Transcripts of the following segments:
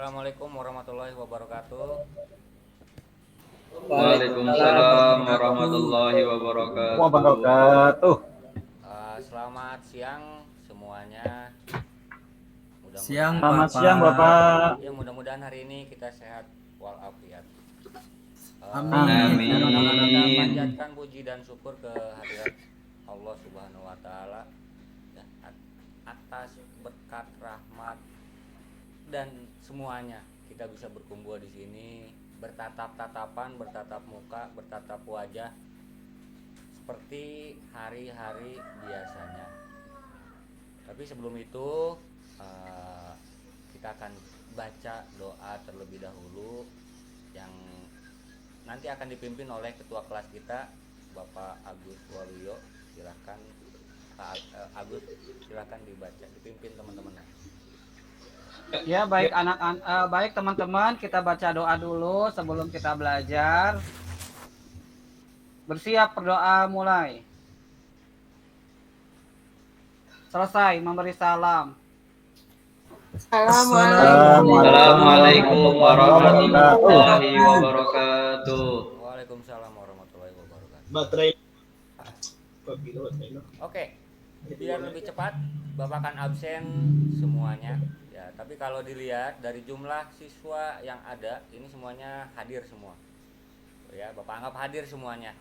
Assalamualaikum warahmatullahi wabarakatuh. Waalaikumsalam warahmatullahi wabarakatuh. Wabarakatuh. Selamat siang semuanya. Siang Mudah-mudahan Selamat siang Bapak. ya mudah-mudahan hari ini kita sehat walafiat. Amin. Pertama-tama kita Amin. panjatkan puji dan syukur ke hadirat Allah Subhanahu wa taala ya, atas berkat rahmat dan semuanya kita bisa berkumpul di sini, bertatap-tatapan, bertatap muka, bertatap wajah seperti hari-hari biasanya. Tapi sebelum itu kita akan baca doa terlebih dahulu yang nanti akan dipimpin oleh ketua kelas kita Bapak Agus Waluyo. Silakan Pak Agus, silakan dibaca, dipimpin teman-teman. Ya, baik baik teman-teman, kita baca doa dulu sebelum kita belajar. Bersiap berdoa, mulai. Selesai memberi salam. Assalamualaikum warahmatullahi wabarakatuh. Waalaikumsalam warahmatullahi wabarakatuh. Baterai. Oke, biar lebih cepat, Bapak akan absen semuanya. Ya, tapi kalau dilihat dari jumlah siswa yang ada, ini semuanya hadir semua. Ya, Bapak anggap hadir semuanya.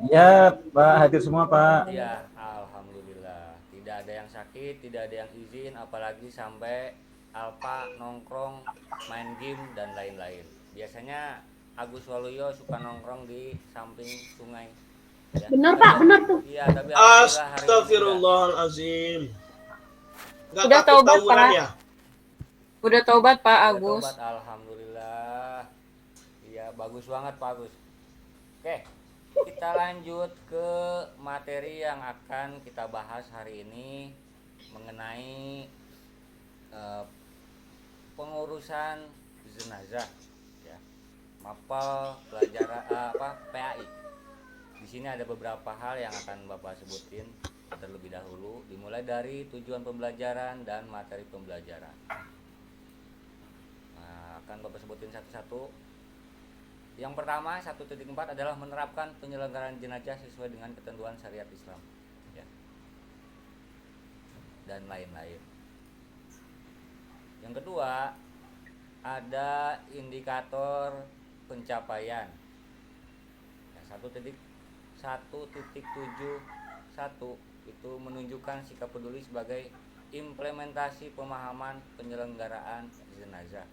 Ya, Pak, hadir semua, Pak. Ya, alhamdulillah. Tidak ada yang sakit, tidak ada yang izin, apalagi sampai alpa nongkrong, main game dan lain-lain. Biasanya Agus Waluyo suka nongkrong di samping sungai. Ya, Benar Pak, benar tuh. Iya, tapi alhamdulillah hari ini Astagfirullahalazim. Nggak Udah takut taubat, tawuran Pak. ya? Udah taubat Pak udah Agus. tobat, alhamdulillah. Iya, bagus banget Pak Agus. Oke, kita lanjut ke materi yang akan kita bahas hari ini mengenai pengurusan jenazah ya. Mapel pelajaran PAI. Di sini ada beberapa hal yang akan Bapak sebutin terlebih dahulu, dimulai dari tujuan pembelajaran dan materi pembelajaran. Nah, akan Bapak sebutin satu-satu. Yang pertama, 1.4 adalah menerapkan penyelenggaraan jenazah sesuai dengan ketentuan syariat Islam ya. Dan lain-lain. Yang kedua, ada indikator pencapaian. Ya, 1.1.71 itu menunjukkan sikap peduli sebagai implementasi pemahaman penyelenggaraan jenazah.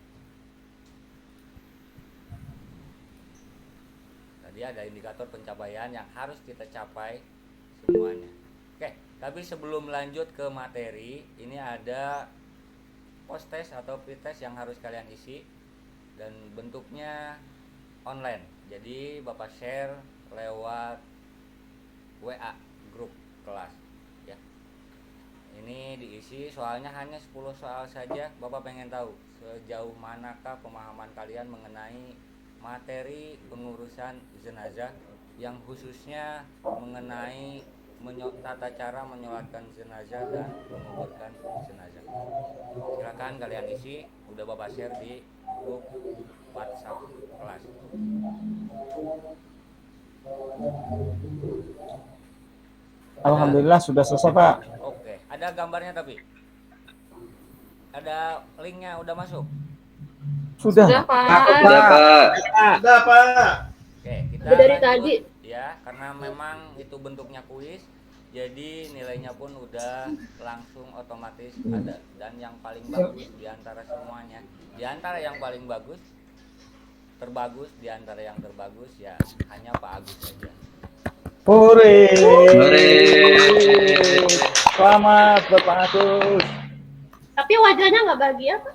Tadi ada indikator pencapaian yang harus kita capai semuanya. Oke, tapi sebelum lanjut ke materi, ini ada post test atau pretest yang harus kalian isi dan bentuknya online. Jadi Bapak share lewat WA grup kelas ya. Ini diisi soalnya hanya 10 soal saja. Bapak pengen tahu sejauh manakah pemahaman kalian mengenai materi pengurusan jenazah yang khususnya mengenai tata cara menyolatkan jenazah dan menguburkan jenazah. Silakan kalian isi, udah Bapak share di grup WhatsApp kelas. Alhamdulillah sudah selesai, Pak. Oke, ada gambarnya tapi ada linknya udah masuk. Sudah. Sudah Pak. Udah, Pak. Ada Pak. Oke, kita Udah dari lanjut tadi. ya, karena memang itu bentuknya kuis, jadi nilainya pun udah langsung otomatis ada. Dan yang paling bagus di antara semuanya, di antara yang paling bagus, terbagus di antara yang terbagus ya hanya Pak Agus saja. Hore. Hore. Selamat Bapak Agus. Tapi wajahnya nggak bahagia Pak.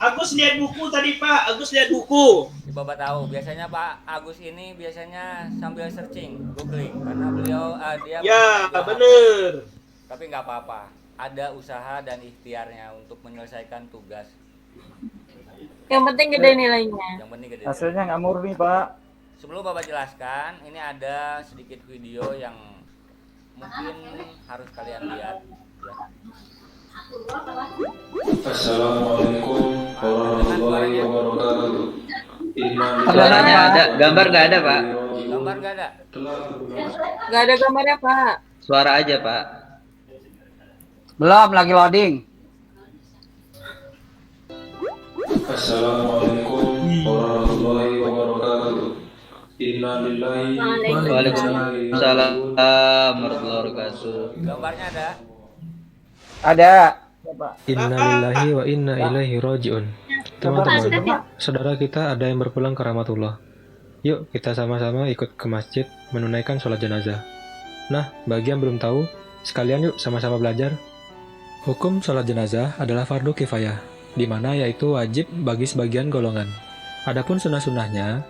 Agus lihat buku tadi Pak. Agus lihat buku. Bapak tahu, biasanya Pak Agus ini biasanya sambil searching, googling, karena beliau dia Ya beliau- bener. Tapi nggak apa-apa, ada usaha dan ikhtiarnya untuk menyelesaikan tugas. Yang penting gede nilainya. Yang penting gede. Hasilnya nggak murni, Pak. Sebelum Bapak jelaskan, ini ada sedikit video yang mungkin harus kalian lihat ya. Assalamualaikum Suaranya ada, gambar nggak ada, Pak. Gambar nggak ada? Nggak ada gambarnya, Pak. Suara aja, Pak. Belum, lagi loading. Assalamualaikum warahmatullahi wabarakatuh. Inna lillahi Waalaikumsalam warahmatullahi wabarakatuh. Gambarnya ada? Ada. Innalillahi wa inna ilaihi rajiun. Teman-teman, saudara kita ada yang berpulang ke rahmatullah. Yuk kita sama-sama ikut ke masjid menunaikan sholat jenazah. Nah, bagi yang belum tahu, sekalian yuk sama-sama belajar. Hukum sholat jenazah adalah fardu kifayah, di mana yaitu wajib bagi sebagian golongan. Adapun sunnah-sunnahnya,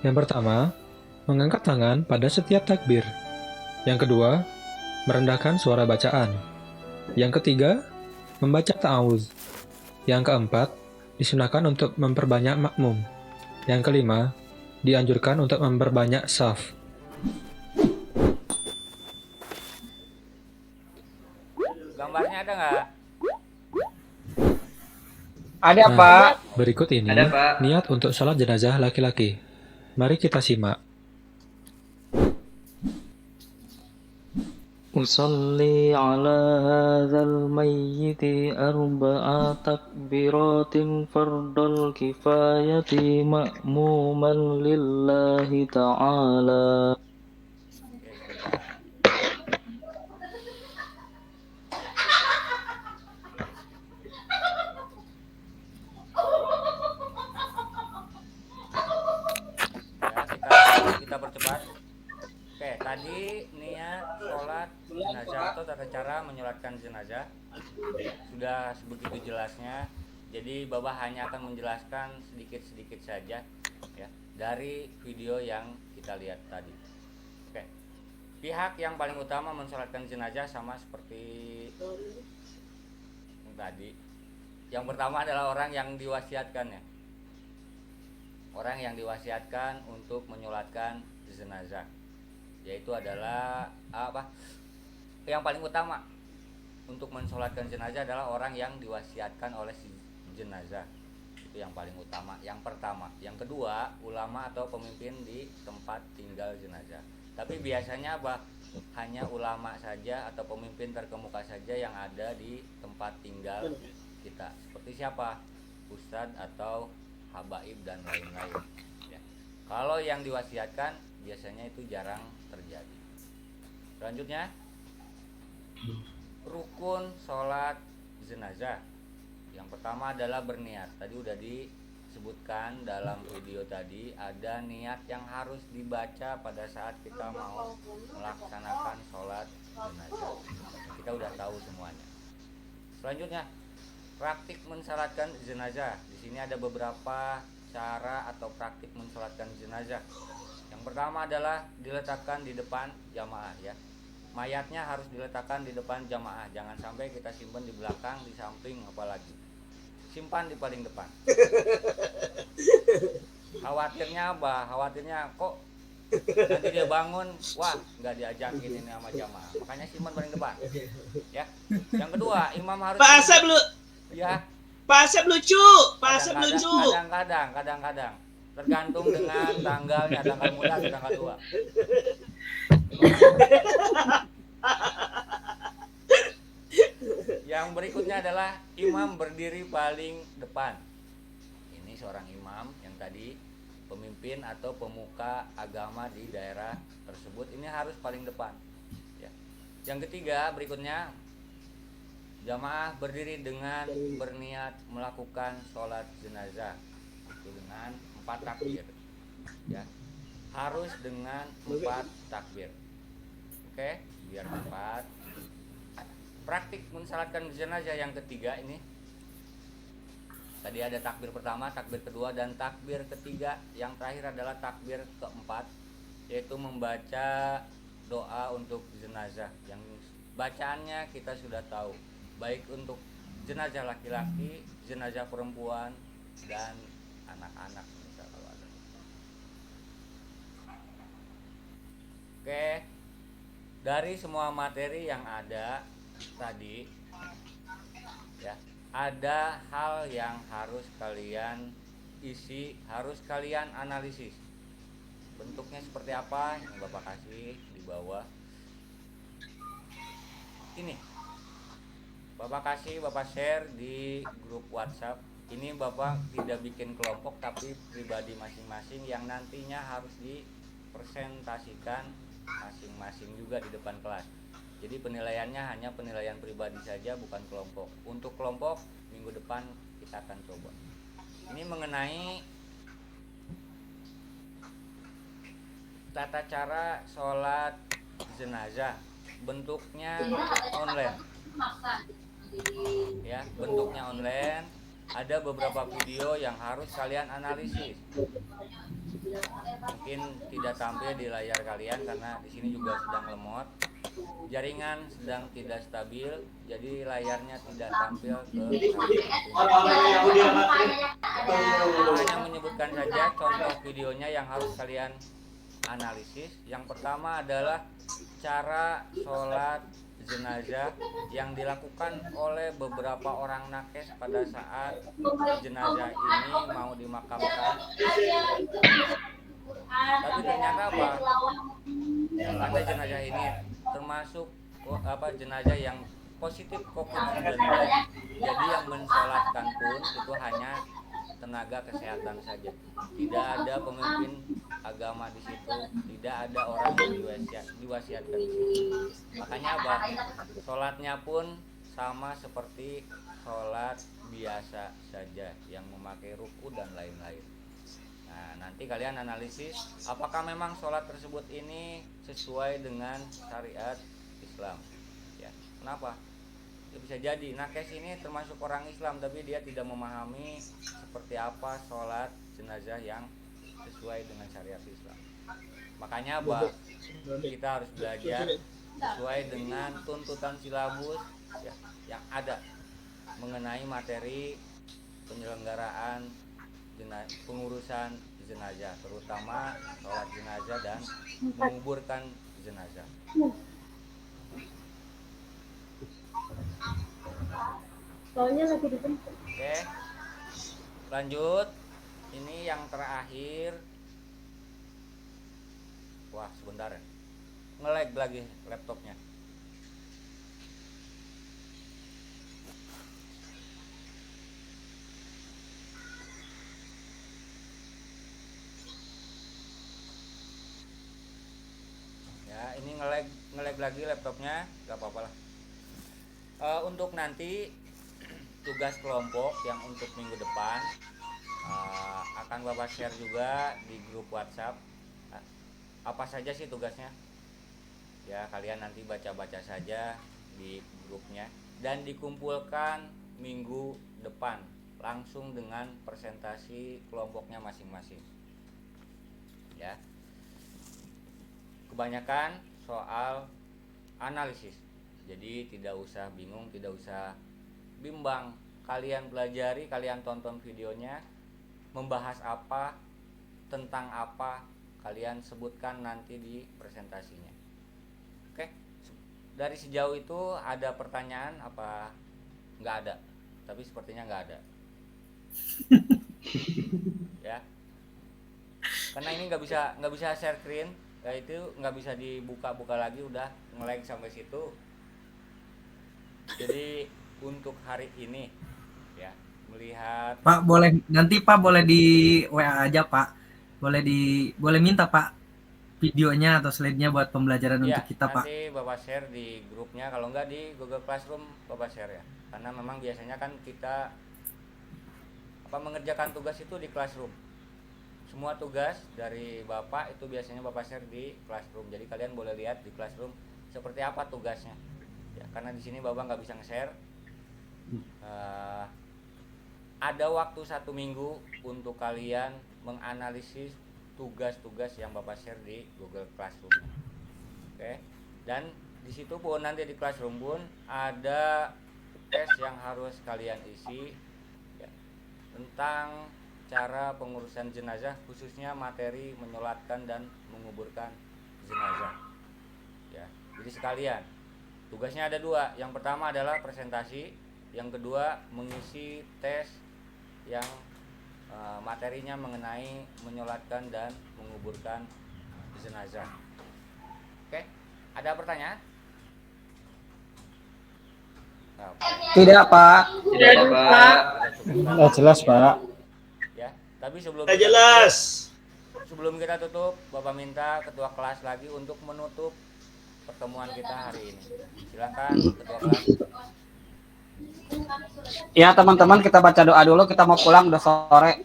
yang pertama, mengangkat tangan pada setiap takbir. Yang kedua, merendahkan suara bacaan. Yang ketiga, membaca ta'awuz. Yang keempat, disunahkan untuk memperbanyak makmum. Yang kelima, dianjurkan untuk memperbanyak saf. Gambarnya ada nggak? Ada, Nah, Pak. berikut ini Ada, Pak. niat untuk sholat jenazah laki-laki. Mari kita simak. أصلي على هذا الميت أربع تكبيرات فرض الكفاية مأموما لله تعالى. Kita percepat. Oke, tadi niat sholat jenazah atau tata cara menyolatkan jenazah sudah sebegitu jelasnya. Jadi Babah hanya akan menjelaskan sedikit-sedikit saja ya dari video yang kita lihat tadi. Oke. Pihak yang paling utama mensolatkan jenazah sama seperti yang tadi. Yang pertama adalah orang yang diwasiatkan ya. Orang yang diwasiatkan untuk menyolatkan jenazah, yaitu adalah apa? Yang paling utama untuk mensolatkan jenazah adalah orang yang diwasiatkan oleh si jenazah. Itu yang paling utama, yang pertama. Yang kedua, ulama atau pemimpin di tempat tinggal jenazah. Tapi biasanya hanya ulama saja atau pemimpin terkemuka saja yang ada di tempat tinggal kita. Seperti siapa? Ustadz atau habaib dan lain-lain ya. Kalau yang diwasiatkan biasanya itu jarang terjadi. Selanjutnya, rukun sholat jenazah. Yang pertama adalah berniat. Tadi udah disebutkan dalam video tadi, ada niat yang harus dibaca pada saat kita mau melaksanakan sholat jenazah. Kita udah tahu semuanya. Selanjutnya, praktik mensalatkan jenazah. Di sini ada beberapa cara atau praktik mensalatkan jenazah. Yang pertama adalah diletakkan di depan jamaah ya. Mayatnya harus diletakkan di depan jamaah. Jangan sampai kita simpan di belakang, di samping, apalagi. Simpan di paling depan. Khawatirnya apa? Khawatirnya kok nanti dia bangun, wah nggak diajakin ini sama jamaah. Makanya simpan paling depan. Ya. Yang kedua, imam harus. Pak Asep lu. Ya. Pak Asep lucu. Pak Asep lucu. Kadang-kadang tergantung dengan tanggalnya, tanggal muda atau tanggal tua. Yang berikutnya adalah imam berdiri paling depan. Ini seorang imam yang tadi pemimpin atau pemuka agama di daerah tersebut, ini harus paling depan ya. Yang ketiga berikutnya, jamaah berdiri dengan berniat melakukan sholat jenazah itu dengan 4 takbir ya, harus dengan 4 takbir. Oke, biar 4. Praktik mensalatkan jenazah yang ketiga ini, tadi ada takbir pertama, takbir kedua, dan takbir ketiga. Yang terakhir adalah takbir keempat, yaitu membaca doa untuk jenazah. Yang bacaannya kita sudah tahu, baik untuk jenazah laki-laki, jenazah perempuan, dan anak-anak misalnya ada. Oke, dari semua materi yang ada tadi ya, ada hal yang harus kalian isi harus kalian analisis. Bentuknya seperti apa yang Bapak kasih di bawah. Ini Bapak kasih, Bapak share di grup WhatsApp. Ini Bapak tidak bikin kelompok tapi pribadi masing-masing yang nantinya harus dipresentasikan masing-masing juga di depan kelas. Jadi penilaiannya hanya penilaian pribadi saja, bukan kelompok. Untuk kelompok minggu depan kita akan coba. Ini mengenai tata cara sholat jenazah, bentuknya online. Ya, bentuknya online. Ada beberapa video yang harus kalian analisis. Mungkin tidak tampil di layar kalian karena di sini juga sedang lemot. Jaringan sedang tidak stabil, jadi layarnya tidak tampil ke hanya menyebutkan saja contoh videonya yang harus kalian analisis. Yang pertama adalah cara sholat jenazah yang dilakukan oleh beberapa orang nakes pada saat jenazah ini mau dimakamkan. Tapi ternyata apa? Ada jenazah ini termasuk jenazah yang positif COVID-19. Jadi yang mensolatkan pun itu hanya tenaga kesehatan saja. Tidak ada pemimpin agama di situ, tidak ada orang yang diwasiatkan di situ. Makanya apa? Sholatnya pun sama seperti sholat biasa saja yang memakai ruku dan lain-lain. Nah, nanti kalian analisis apakah memang sholat tersebut ini sesuai dengan syariat Islam. Ya, kenapa? Ya, bisa jadi nakes ini termasuk orang Islam tapi dia tidak memahami seperti apa sholat jenazah yang sesuai dengan syariat Islam. Makanya apa? Kita harus belajar sesuai dengan tuntutan silabus ya, yang ada mengenai materi penyelenggaraan pengurusan jenazah, terutama sholat jenazah dan menguburkan jenazah. Soalnya lagi dijemput. Oke, lanjut. Ini yang terakhir. Wah, sebentar ya. Nge-lag lagi laptopnya. Ya, ini nge-lag lagi laptopnya, gak apa-apa lah. Untuk nanti tugas kelompok yang untuk minggu depan akan Bapak share juga di grup WhatsApp. Apa saja sih tugasnya? Ya, kalian nanti baca-baca saja di grupnya dan dikumpulkan minggu depan langsung dengan presentasi kelompoknya masing-masing. Ya. Kebanyakan soal analisis. Jadi tidak usah bingung, tidak usah bimbang. Kalian pelajari, kalian tonton videonya, membahas apa, tentang apa, kalian sebutkan nanti di presentasinya. Oke, dari sejauh itu ada pertanyaan apa? Nggak ada, tapi sepertinya nggak ada. Ya, karena ini nggak bisa share screen, ya itu nggak bisa dibuka-buka lagi, udah nge-lag sampai situ. Jadi untuk hari ini ya, melihat Pak, boleh di WA aja, Pak. Boleh minta, Pak, videonya atau slide-nya buat pembelajaran ya, untuk kita, Pak. nanti Bapak share di grupnya, kalau enggak di Google Classroom Bapak share ya. Karena memang biasanya kan kita mengerjakan tugas itu di Classroom. Semua tugas dari Bapak itu biasanya Bapak share di Classroom. Jadi kalian boleh lihat di Classroom seperti apa tugasnya. Ya, karena di sini Bapak nggak bisa nge-share. Ada waktu 1 minggu untuk kalian menganalisis tugas-tugas yang Bapak share di Google Classroom. Oke. Dan di situ pun nanti di Classroom pun ada tes yang harus kalian isi ya, tentang cara pengurusan jenazah, khususnya materi menyolatkan dan menguburkan jenazah. Ya, jadi sekalian tugasnya ada 2. Yang pertama adalah presentasi, yang kedua mengisi tes yang materinya mengenai menyolatkan dan menguburkan jenazah. Oke, ada pertanyaan? Tidak, Pak. Tidak ada, Pak. Nggak jelas, Pak. Ya, tapi sebelum Tidak jelas. sebelum kita tutup, Bapak minta ketua kelas lagi untuk menutup pertemuan kita hari ini. Silakan ketua kelas. Ya, teman-teman, kita baca doa dulu, kita mau pulang udah sore.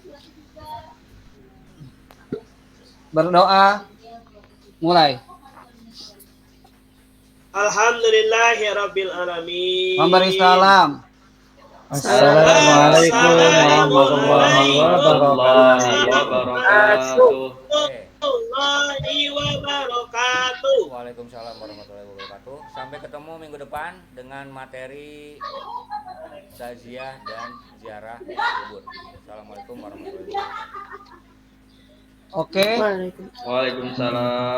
Berdoa. Mulai. Alhamdulillahirabbil alamin. Memberi salam. Assalamualaikum warahmatullahi wabarakatuh. Warahmatullahi wabarakatuh. Waalaikumsalam warahmatullahi wabarakatuh. Sampai ketemu minggu depan dengan materi takziah dan ziarah kubur. Assalamualaikum warahmatullahi wabarakatuh. Oke. Waalaikumsalam.